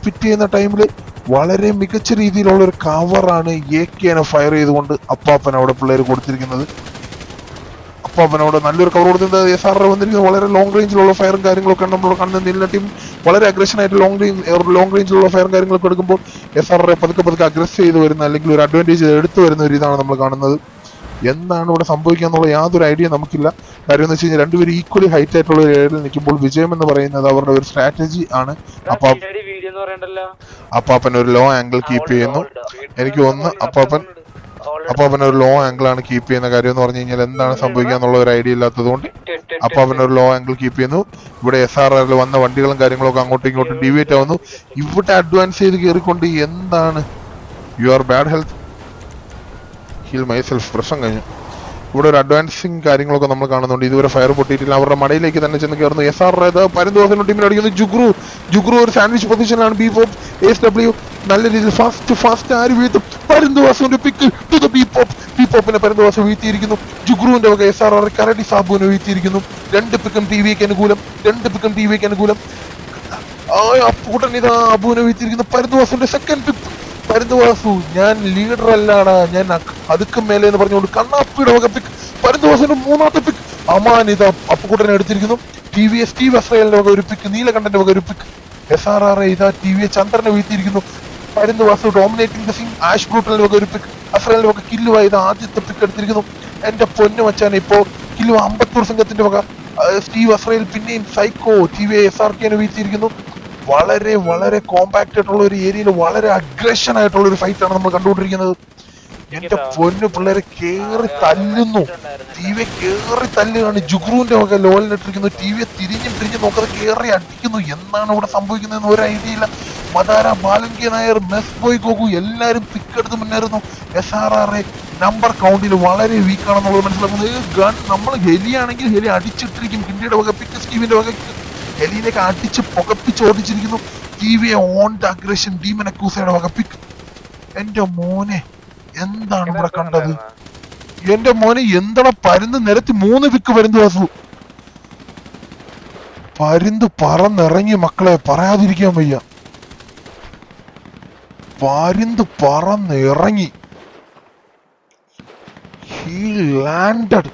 Pit ചെയ്യുന്ന ടൈമിൽ വളരെ മികച്ച രീതിയിലുള്ള ഒരു കവറാണ് AK-നെ ഫയർ ചെയ്തുകൊണ്ട് അപ്പാപ്പൻ അവിടെ പിള്ളേർ കൊടുത്തിരിക്കുന്നത്. അപ്പാപ്പനോട് നല്ലൊരു കവർ കൊടുത്തിരുന്നത് SR വന്നിരിക്കുന്നത് വളരെ ലോങ് റേഞ്ചിലുള്ള ഫയറും കാര്യങ്ങളൊക്കെ നമ്മൾ കാണുന്നത്. നില ടീം വളരെ അഗ്രഷൻ ആയിട്ട് ലോങ് റേഞ്ചിലുള്ള ഫയറും കാര്യങ്ങളൊക്കെ എടുക്കുമ്പോൾ SR പതുക്കെ അഗ്രസ് ചെയ്ത് വരുന്ന അല്ലെങ്കിൽ ഒരു അഡ്വാൻറ്റേജ് എടുത്തു വരുന്ന ഒരു ഇതാണ് നമ്മൾ കാണുന്നത്. എന്താണ് ഇവിടെ സംഭവിക്കുക എന്നുള്ള യാതൊരു ഐഡിയ നമുക്കില്ല. കാര്യം എന്ന് വെച്ച് കഴിഞ്ഞാൽ രണ്ടുപേരും ഈക്വലി ഹൈറ്റ് ആയിട്ടുള്ള ഒരു ഏരിയയിൽ നിൽക്കുമ്പോൾ വിജയം എന്ന് പറയുന്നത് അവരുടെ ഒരു സ്ട്രാറ്റജി ആണ്. അപ്പാപ്പൻ ഒരു ലോ ആംഗിൾ കീപ്പ് ചെയ്യുന്നു. എനിക്ക് തോന്നുന്നു അപ്പാപ്പൻ ഒരു ലോ ആംഗിൾ ആണ് കീപ്പ് ചെയ്യുന്ന കാര്യം എന്ന് പറഞ്ഞു കഴിഞ്ഞാൽ എന്താണ് സംഭവിക്കുക എന്നുള്ള ഒരു ഐഡിയ ഇല്ലാത്തതുകൊണ്ട് അപ്പാപ്പൻ ഒരു ലോ ആംഗിൾ കീപ്പ് ചെയ്യുന്നു. ഇവിടെ SRRൽ വന്ന വണ്ടികളും കാര്യങ്ങളൊക്കെ അങ്ങോട്ടും ഇങ്ങോട്ടും ഡീവിയേറ്റ് ആവുന്നു. ഇവിടെ അഡ്വാൻസ് ചെയ്ത് കയറിക്കൊണ്ട് എന്താണ് your bad health heal myself പ്രശ്നം കഴിഞ്ഞു. ഇവിടെ ഒരു അഡ്വാൻസിങ് കാര്യങ്ങളൊക്കെ നമ്മൾ കാണുന്നുണ്ട്. ഇതുവരെ ഫയർ പൊട്ടിയിട്ടില്ല. അവരുടെ മടയിലേക്ക് തന്നെ ചെന്ന് കയറുന്നു. SR പരന്തോസിന്റെ ടീമിൽ അടിക്കുന്നു. ജുഗ്രു ഒരു സാൻഡ്വിച്ച് പൊസിഷനിലാണ്. B-Pop ASW നല്ല രീതിയിൽ ഫാസ്റ്റ് ആര് വീഴ്ത്തും. പരന്തോസിന്റെ പിക്ക് ടു ദ B-Popനെ പരന്തോസ് വീഴ്ത്തിയിരിക്കുന്നു. ജുഗ്രുവിന്റെ വക SRR കരടി സാബുവിനെ വീഴ്ത്തിയിരിക്കുന്നു. 2 പിക്കും TVക്ക് അനുകൂലം. അപ്പൂട്ടൻ ഇതാ അബുവിനെ വീഴ്ത്തിയിരിക്കുന്നു. പരന്തോസിന്റെ സെക്കൻഡ് പിക്ക്. പരന്തവാസു ഞാൻ ലീഡർ അല്ലാടാ, ഞാൻ അതുക്കും മേലെ എന്ന് പറഞ്ഞുകൊണ്ട് കണ്ണാപ്പിയുടെ വക പിക്ക്. പരന്തവാസുന്റെ 3ാമത്തെ പിക്ക്. അമാനിത അപ്പുകൂട്ടനെ എടുത്തിരിക്കുന്നു. സ്റ്റീവ് അസ്രയേലിന്റെ വക ഒരു പിക്ക്. നീലകണ്ഠന്റെ വക ഒരു പിക്ക്. SRR ഇതാ TV ചന്ദ്രനെ വീഴ്ത്തിയിരിക്കുന്നു. പരന്തവാസു ഡോമിനേറ്റിംഗ് ദ സീൻ. ആഷ് ബ്രൂട്ടലിന്റെ വക ഒരു പിക്ക്. അസ്രയേലിന്റെ വക കില്ലുവായി ഇത് ആദ്യത്തെ പിക്ക് എടുത്തിരിക്കുന്നു. എന്റെ പൊന്നു വച്ചാൻ ഇപ്പോ കില്ലു 50 സംഘത്തിന്റെ വക. സ്റ്റീവ് അസ്രയേൽ പിന്നെയും സൈക്കോ TV SRKനെ വീഴ്ത്തിയിരിക്കുന്നു. വളരെ കോമ്പാക്ട് ആയിട്ടുള്ള ഒരു ഏരിയയിൽ വളരെ അഗ്രഷൻ ആയിട്ടുള്ള ഒരു ഫൈറ്റ് ആണ് നമ്മൾ കണ്ടുകൊണ്ടിരിക്കുന്നത്. എന്റെ പൊന്നു പിള്ളേരെ കേറി തല്ലുന്നു. TV കേറി തല്ലുകയാണ്. ജുഗ്രുവിന്റെ വക ലോലിനിട്ടിരിക്കുന്നു. TV തിരിഞ്ഞ് നോക്കാതെ കേറി അടിക്കുന്നു. എന്താണ് ഇവിടെ സംഭവിക്കുന്നതെന്ന് ഒരു ഐഡിയ ഇല്ല. മദാര, ബാലൻകെ നായർ, മെസ് ബോയ് ഗോകു എല്ലാരും പിക്കെടുത്ത് മുന്നേറുന്നു. SRR നമ്പർ കൗണ്ടിൽ വളരെ വീക്കാണെന്നുള്ളത് മനസ്സിലാക്കുന്നത്. ഗൺ നമ്മൾ ഹെലിയാണെങ്കിൽ ഹെലി അടിച്ചിട്ടിരിക്കും. കിണ്ടിയുടെ വക പിക്ക്, സ്റ്റീവിന്റെ വക ഹെലിയിലേക്ക് അടിച്ച് പുകപ്പിച്ച് ഓടിച്ചിരിക്കുന്നു. TV on the aggression. ഡീമൻ അക്യൂസയുടെ വക പിക്ക്. എന്റെ മോനെ എന്താണ് ഇവിടെ കണ്ടത്? എന്റെ മോനെ എന്താണ് പരുന്ന് നിരത്തി 3 പിക്ക് പരുന്ത് പറന്നിറങ്ങി മക്കളെ, പറയാതിരിക്കാൻ വയ്യ. പറന്നിറങ്ങി. He landed.